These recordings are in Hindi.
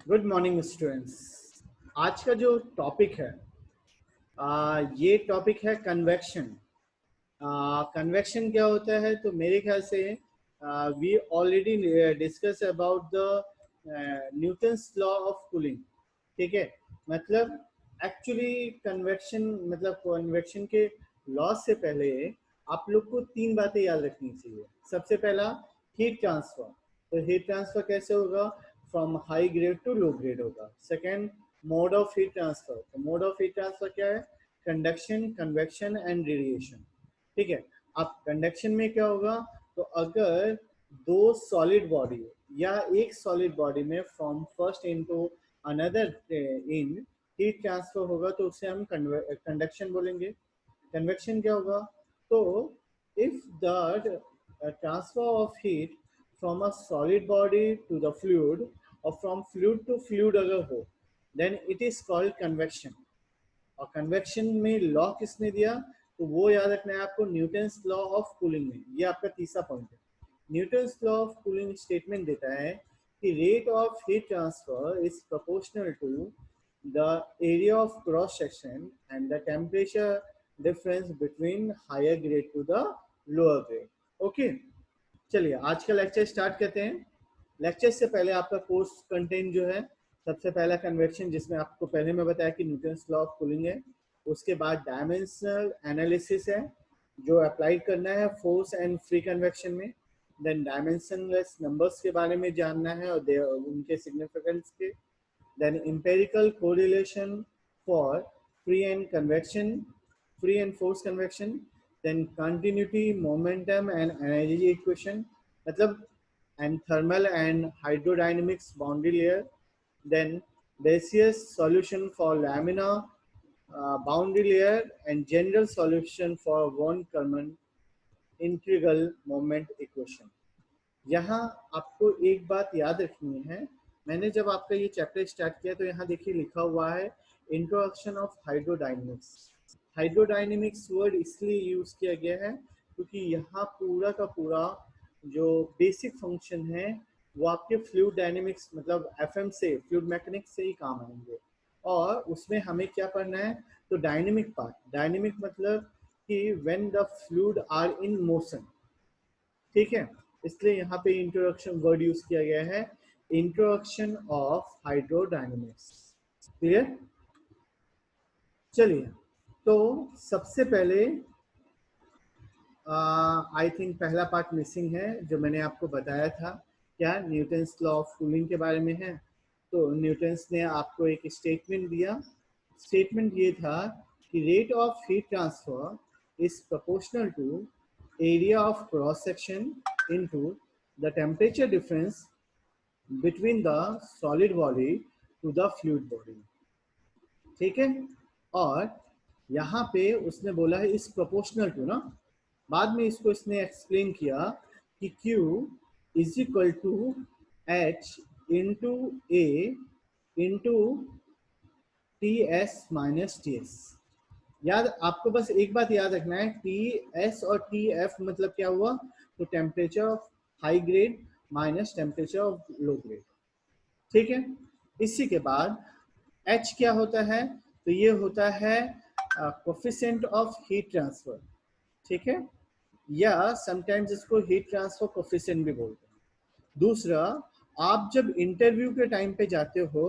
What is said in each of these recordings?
Good morning students. आज का जो टॉपिक है ये टॉपिक है कन्वेक्शन। कन्वेक्शन क्या होता है? तो मेरे ख्याल से we already discuss about the Newton's law of cooling. ठीक है, मतलब एक्चुअली कन्वेक्शन मतलब कन्वेक्शन के लॉ से पहले आप लोग को तीन बातें याद रखनी चाहिए। सबसे पहला, हीट ट्रांसफर। तो हीट ट्रांसफर कैसे होगा? From high grade to low grade होगा। Second, mode of heat transfer. तो मोड ऑफ हीट ट्रांसफर क्या है? Conduction, convection and radiation. ठीक है, अब कंडक्शन में क्या होगा? तो अगर दो सॉलिड बॉडी या एक सॉलिड बॉडी में from first into another in heat transfer होगा तो उसे हम कंडक्शन बोलेंगे। कन्वेक्शन क्या होगा? तो if the transfer of heat from a solid body to the fluid और फ्रॉम फ्लूइड टू फ्लूइड अगर हो then it is called convection. और कन्वेक्शन में लॉ किसने दिया? तो वो याद रखना है आपको, न्यूटन्स लॉ ऑफ कूलिंग में। ये आपका तीसरा पॉइंट है। Newton's law of cooling statement देता है कि rate of heat transfer is proportional to the area of cross section and the temperature difference between higher grade to the lower grade. Okay, चलिए आज का लेक्चर स्टार्ट करते हैं। लेक्चर से पहले आपका कोर्स कंटेंट जो है, सबसे पहला कन्वेक्शन, जिसमें आपको पहले मैं बताया कि न्यूटन्स लॉ ऑफ कूलिंग है। उसके बाद डायमेंशनल एनालिसिस है जो अप्लाई करना है फोर्स एंड फ्री कन्वेक्शन में। देन डायमेंशनलेस नंबर्स के बारे में जानना है और उनके सिग्निफिकेंस के। Then empirical correlation for free and convection, free and force convection. Then continuity, momentum and energy equation, मतलब and thermal and hydrodynamics boundary layer. Then Bezier solution for laminar boundary layer and general solution for von Karman integral moment equation. यहाँ आपको एक बात याद रखनी है। मैंने जब आपका ये चैप्टर स्टार्ट किया तो यहाँ देखिए लिखा हुआ है introduction of hydrodynamics. Hydrodynamics word इसलिए यूज किया गया है क्योंकि यहाँ पूरा का पूरा जो बेसिक फंक्शन है वो आपके फ्लूइड डायनेमिक्स मतलब एफएम से, फ्लूइड मैकेनिक्स से ही काम आएंगे। और उसमें हमें क्या पढ़ना है? तो डायनेमिक पार्ट। डायनेमिक मतलब कि when the fluid are in motion. ठीक है, इसलिए यहाँ पे इंट्रोडक्शन वर्ड यूज किया गया है, इंट्रोडक्शन ऑफ हाइड्रोडायनेमिक्स। क्लियर? चलिए, तो सबसे पहले आई थिंक पहला पार्ट मिसिंग है जो मैंने आपको बताया था। क्या? न्यूटन्स लॉ ऑफ कूलिंग के बारे में है। तो न्यूटन्स ने आपको एक स्टेटमेंट दिया। स्टेटमेंट ये था कि rate of heat transfer is proportional to area of cross section into the temperature difference between the solid body to the fluid body. ठीक है, और यहाँ पे उसने बोला है इस प्रोपोर्शनल टू ना, बाद में इसको इसने एक्सप्लेन किया कि Q is equal to H into A into T S minus T S. याद, आपको बस एक बात याद रखना है, टी एस और टी एफ मतलब क्या हुआ? तो temperature of high grade minus temperature of low grade. ठीक है, इसी के बाद H क्या होता है? तो ये होता है कोफिशिएंट ऑफ हीट ट्रांसफर। ठीक है, या समटाइम्स इसको हीट ट्रांसफर कोफिशिएंट भी बोलते हैं। दूसरा, आप जब इंटरव्यू के टाइम पे जाते हो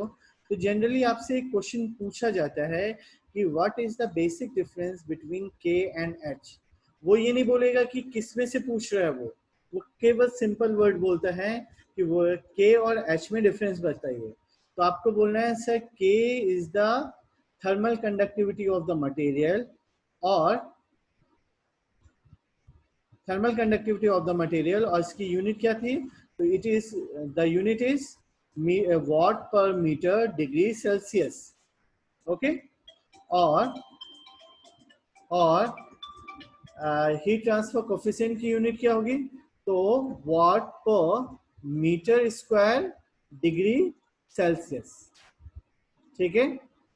तो जनरली आपसे एक क्वेश्चन पूछा जाता है कि what is the basic difference between के एंड एच। वो ये नहीं बोलेगा कि किस में से पूछ रहा है, वो केवल सिंपल वर्ड बोलता है कि वो के और एच में डिफरेंस बताइए। तो आपको बोलना है sir K is the thermal conductivity of the material, और thermal conductivity of the material, और इसकी यूनिट क्या थी? तो it is the unit is watt per metre degree Celsius. Okay, और हीट ट्रांसफर कोफिशिएंट की यूनिट क्या होगी? तो what per metre square degree Celsius. ठीक है,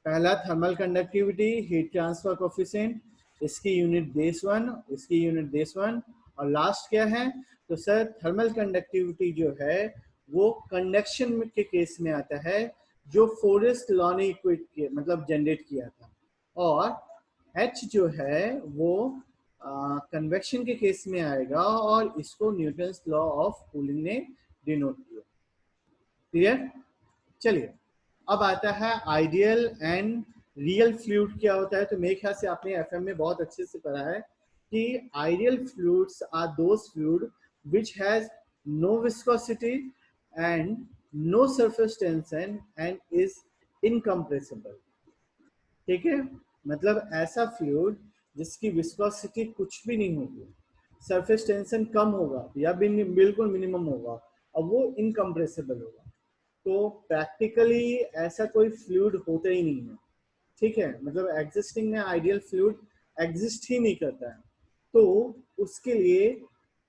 पहला thermal conductivity, heat transfer coefficient, इसकी यूनिट बेस 1, इसकी यूनिट बेस 1, और लास्ट क्या है? तो सर थर्मल कंडक्टिविटी जो है वो कंडक्शन के केस में आता है, जो फोरेस्ट लॉ ने इक्वेट किया, मतलब जनरेट किया था। और एच जो है वो कन्वेक्शन के केस में आएगा और इसको न्यूटन्स लॉ ऑफ कूलिंग ने डिनोट किया। क्लियर? चलिए, अब आता है आइडियल एंड रियल फ्लूइड क्या होता है। तो मेरे ख्याल से आपने एफएम में बहुत अच्छे से पढ़ा है कि ideal fluids are those fluid which has no viscosity and no surface tension and is incompressible। ठीक है, मतलब ऐसा फ्लूइड जिसकी विस्कोसिटी कुछ भी नहीं होगी, सरफेस टेंशन कम होगा या बिल्कुल मिनिमम होगा, और वो इनकम्प्रेसिबल होगा। तो प्रैक्टिकली ऐसा कोई फ्लूइड होता ही नहीं है। ठीक है, मतलब एग्जिस्टिंग में आइडियल फ्लूइड एग्जिस्ट ही नहीं करता है। तो उसके लिए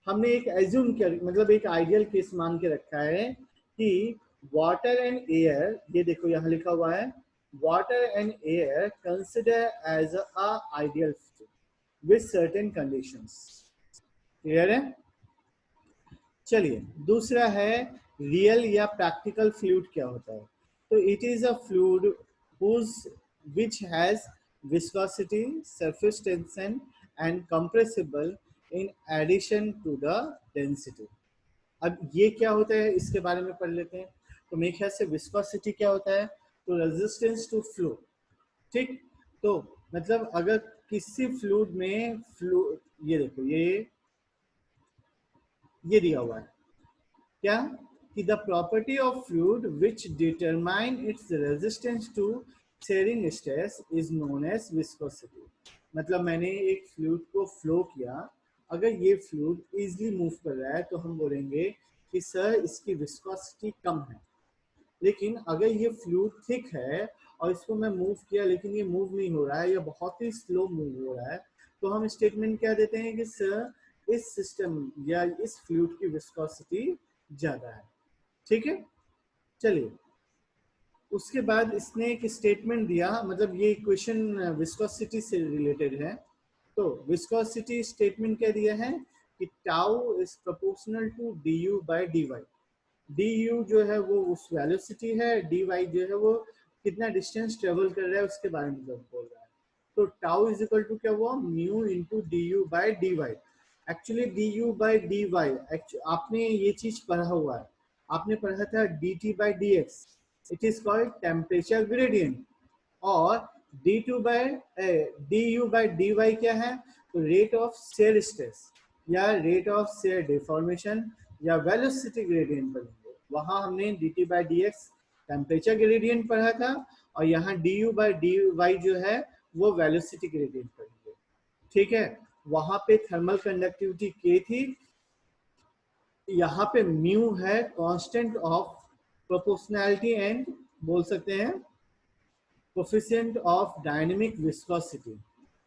हमने एक एज्यूम किया, मतलब एक आइडियल केस मान के रखा है कि वाटर एंड एयर, ये देखो यहाँ लिखा हुआ है, water and air consider as a ideal with certain conditions. Clear है? चलिए, दूसरा है रियल या प्रैक्टिकल फ्लूइड क्या होता है। तो it is a fluid whose which has viscosity, surface tension and compressible in addition to the density। अब ये क्या होता है इसके बारे में पढ़ लेते हैं। तो मेरे ख्याल से विस्कोसिटी क्या होता है, तो रेजिस्टेंस टू फ्लो। ठीक, तो मतलब अगर किसी फ्लूइड में ये देखो, ये दिया हुआ है क्या, कि the property of fluid which determine its resistance to shearing stress is known as viscosity. मतलब मैंने एक फ्लूइड को फ्लो किया, अगर ये फ्लूइड इजीली मूव कर रहा है तो हम बोलेंगे कि सर इसकी विस्कोसिटी कम है। लेकिन अगर ये फ्लूइड थिक है और इसको मैं मूव किया लेकिन ये मूव नहीं हो रहा है या बहुत ही स्लो मूव हो रहा है, तो हम स्टेटमेंट क्या देते हैं कि सर इस सिस्टम या इस फ्लूइड की विस्कोसिटी ज्यादा है। ठीक है, चलिए, उसके बाद इसने एक स्टेटमेंट दिया, मतलब ये क्वेश्चन विस्कोसिटी से रिलेटेड है। तो विस्कोसिटी स्टेटमेंट क्या दिया है कि tau is proportional to D U by D Y. D U जो है वो उस वेलोसिटी है, डी वाई जो है वो कितना डिस्टेंस ट्रेवल कर रहा है उसके बारे में जब बोल रहा है। तो टाउ इज इक्वल टू क्या हुआ, mu into D U by D Y. Actually D U by D Y, आपने ये चीज पढ़ा हुआ है, आपने पढ़ा था D T by D X, it is called temperature gradient. और D two by D U by D Y क्या है, तो रेट ऑफ शेयर स्ट्रेस या रेट ऑफ शेयर डिफॉर्मेशन या वेलोसिटी ग्रेडियंट पढ़ेंगे। वहां हमने D T by D X temperature gradient पढ़ा था, और यहाँ D U by D Y जो है वो वेलोसिटी ग्रेडियंट पढ़ेंगे। ठीक है, वहां पे थर्मल कंडक्टिविटी के थी, यहाँ पे म्यू है कांस्टेंट ऑफ प्रोपोर्शनैलिटी एंड बोल सकते हैं कोफिशिएंट ऑफ डायनेमिक विस्कोसिटी,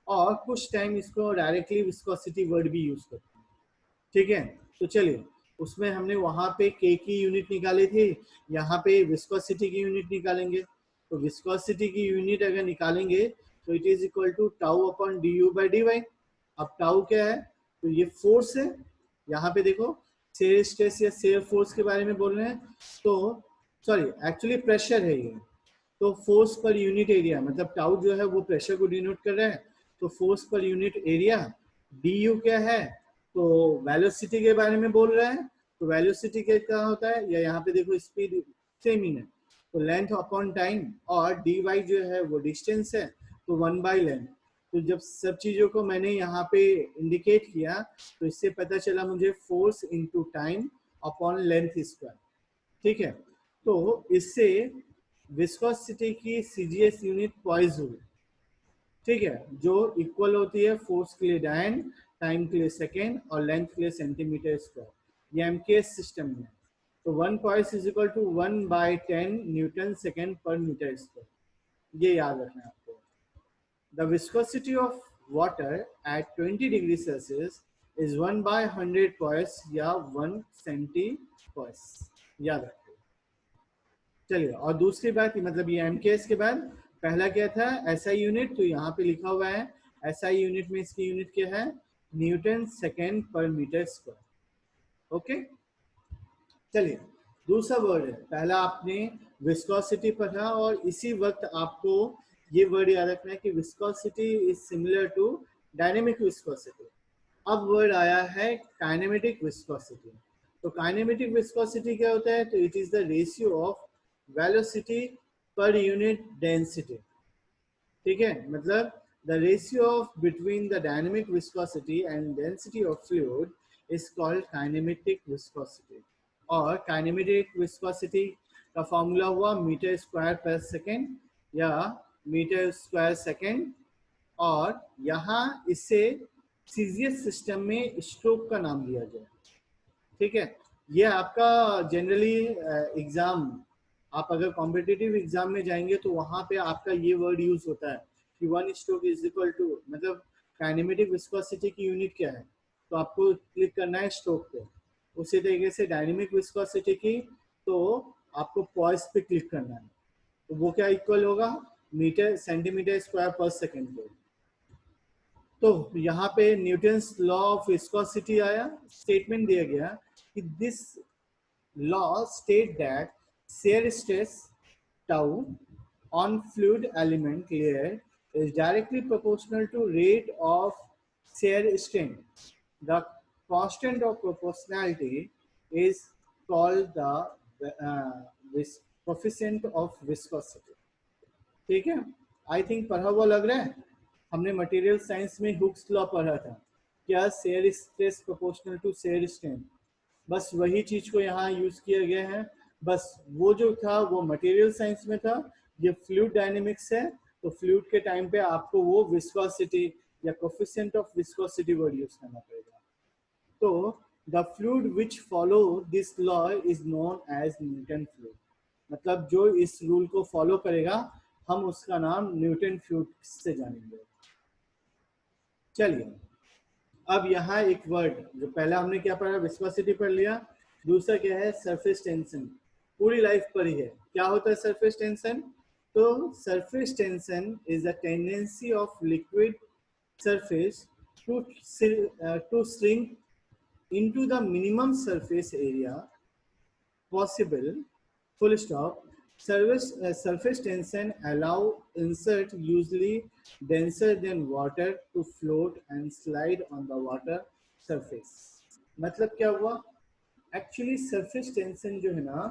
और कुछ टाइम इसको डायरेक्टली विस्कोसिटी वर्ड भी यूज करते हैं। ठीक है, तो चलिए, उसमें हमने वहां पे के की यूनिट निकाली थी, यहाँ पे विस्कोसिटी की यूनिट निकालेंगे। तो विस्कोसिटी की यूनिट अगर निकालेंगे तो it is equal to tau upon D U by D Y. अब टाउ क्या है, तो ये फोर्स है, यहाँ पे देखो शेयर स्ट्रेस या शेयर फोर्स के बारे में बोल रहे हैं। तो सॉरी, एक्चुअली प्रेशर है ये। तो फोर्स पर यूनिट एरिया, मतलब टाउ जो है वो प्रेशर को डिनोट कर रहा है, तो force per unit area. D you क्या है, तो वेलोसिटी के बारे में बोल रहा है। तो वेलोसिटी क्या होता है, या यहाँ पे देखो स्पीड सेम ही है, तो लेंथ अपॉन टाइम, और डी वाई जो है वो डिस्टेंस है, तो 1/लेंथ। तो जब सब चीजों को मैंने यहाँ पे इंडिकेट किया तो इससे पता चला मुझे force into time upon length square. ठीक है, तो इससे विस्कोसिटी की सीजीएस यूनिट पॉइज हुई। ठीक है, जो इक्वल होती है फोर्स के लिए डायन, टाइम के लिए सेकेंड, और लेंथ के लिए सेंटीमीटर स्क्वायर। ये एमकेएस सिस्टम में। तो 1 poise is equal to 1/10 newton second per metre square. ये याद रखना है आपको। The viscosity of water at 20 degree Celsius is 1/100 poise या 1 सेंटी पॉइस। याद रखना। चलिए, और दूसरी बात, मतलब ये एमकेएस के बाद पहला क्या था, एसआई यूनिट। तो यहाँ पे लिखा हुआ है एसआई यूनिट में इसकी यूनिट क्या है, Newton second per metre square. Okay, चलिए, दूसरा वर्ड है, पहला आपने विस्कोसिटी पढ़ा और इसी वक्त आपको ये वर्ड याद रखना है कि viscosity is similar to dynamic viscosity. अब वर्ड आया है काइनेमेटिक विस्कोसिटी। तो काइनेमेटिक विस्कोसिटी क्या होता है? तो it is the ratio of velocity per unit density. ठीक है, मतलब the ratio of between the dynamic viscosity and density of fluid is called kinematic viscosity. और काइनेमेटिक विस्कोसिटी का फॉर्मूला हुआ मीटर स्क्वायर पर सेकेंड या मीटर स्क्वायर सेकेंड। और यहाँ इसे सीजीएस सिस्टम में स्ट्रोक का नाम दिया जाए। ठीक है, ये आपका जनरली एग्जाम, आप अगर कॉम्पिटिटिव एग्जाम में जाएंगे तो वहां पे आपका ये वर्ड यूज होता है कि 1 स्ट्रोक इज इक्वल टू, मतलब काइनेमेटिक विस्कोसिटी की यूनिट क्या है, तो आपको क्लिक करना है स्ट्रोक पे। उसी तरीके से डायनेमिक विस्कोसिटी की तो आपको पॉइस पे क्लिक करना है, तो वो क्या इक्वल होगा? Metre centimetre square per second पे। तो यहाँ पे न्यूटन्स लॉ ऑफ विस्कोसिटी आया, स्टेटमेंट दिया गया कि this law state that shear stress tau on fluid element layer is directly proportional to rate of shear strain. The constant of proportionality is called the coefficient of viscosity. ठीक है, आई थिंक पढ़ा हुआ लग रहा है। हमने मटेरियल साइंस में हुक्स लॉ पढ़ा था, क्या shear stress proportional to shear strain, बस वही चीज को यहाँ यूज किया गया है। बस वो जो था वो मटेरियल साइंस में था, ये फ्लूइड डायनेमिक्स है। तो फ्लूइड के टाइम पे आपको वो विस्कोसिटी या coefficient of viscosity word use करना पड़ेगा। तो the fluid which follow this law is known as Newton fluid, मतलब जो इस रूल को फॉलो करेगा हम उसका नाम न्यूटन फ्लूइड से जानेंगे। चलिए, अब यहाँ एक वर्ड, जो पहला हमने क्या पढ़ा, विस्कोसिटी पढ़ लिया। दूसरा क्या है? सरफेस टेंशन, पूरी लाइफ पर ही है। क्या होता है सरफेस टेंशन? तो surface tension is a tendency of liquid surface to shrink into the minimum surface area possible, full stop. Surface tension allow insert usually denser than water to float and slide on the water surface. मतलब क्या हुआ? एक्चुअली सरफेस टेंशन जो है ना,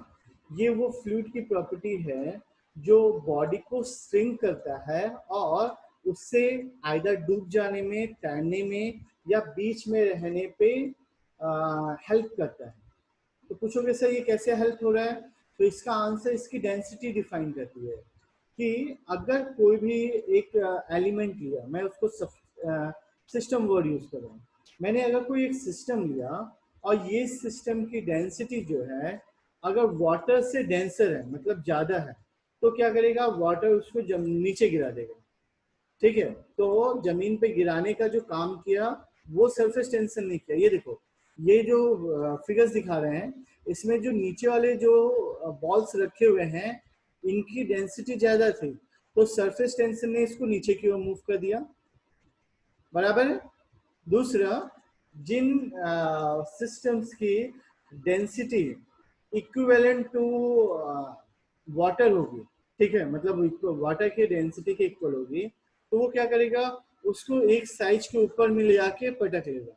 ये वो फ्लूइड की प्रॉपर्टी है जो बॉडी को श्रिंक करता है और उससे आइदर डूब जाने में, तैरने में या बीच में रहने पे हेल्प करता है। तो पूछोगे सर ये कैसे हेल्प हो रहा है? तो इसका आंसर इसकी डेंसिटी डिफाइन करती है कि अगर कोई भी एक एलिमेंट लिया, मैं उसको सिस्टम वर्ड यूज कर रहा हूँ, मैंने अगर कोई एक सिस्टम लिया और ये सिस्टम की डेंसिटी जो है अगर वाटर से डेंसर है, मतलब ज्यादा है, तो क्या करेगा? वाटर उसको नीचे गिरा देगा। ठीक है, तो जमीन पे गिराने का जो काम किया वो सरफेस टेंशन नहीं किया। ये देखो, ये जो फिगर्स दिखा रहे हैं, इसमें जो नीचे वाले जो बॉल्स रखे हुए हैं इनकी डेंसिटी ज्यादा थी, तो सरफेस टेंशन ने इसको नीचे की ओर मूव कर दिया। बराबर है। दूसरा, जिन सिस्टम्स की डेंसिटी इक्विवेलेंट टू वाटर होगी, ठीक है, मतलब वाटर की डेंसिटी के इक्वल होगी, तो वो क्या करेगा? उसको एक साइज के ऊपर में ले आके पटक लेगा।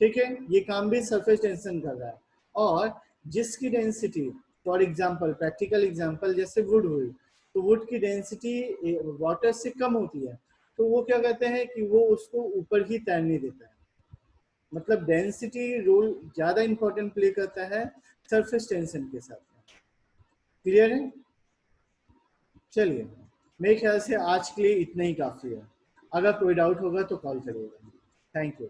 ठीक है, ये काम भी सरफेस टेंशन कर रहा है। और जिसकी density, for example practical example जैसे वुड हुई, तो वुड की डेंसिटी वाटर से कम होती है, तो वो क्या कहते हैं कि वो उसको ऊपर ही तैरने देता है। मतलब डेंसिटी रोल ज्यादा इंपॉर्टेंट प्ले करता है सरफेस टेंशन के साथ। क्लियर है? चलिए, मेरे ख्याल से आज के लिए इतना ही काफी है। अगर कोई डाउट होगा तो कॉल करिएगा। Thank you.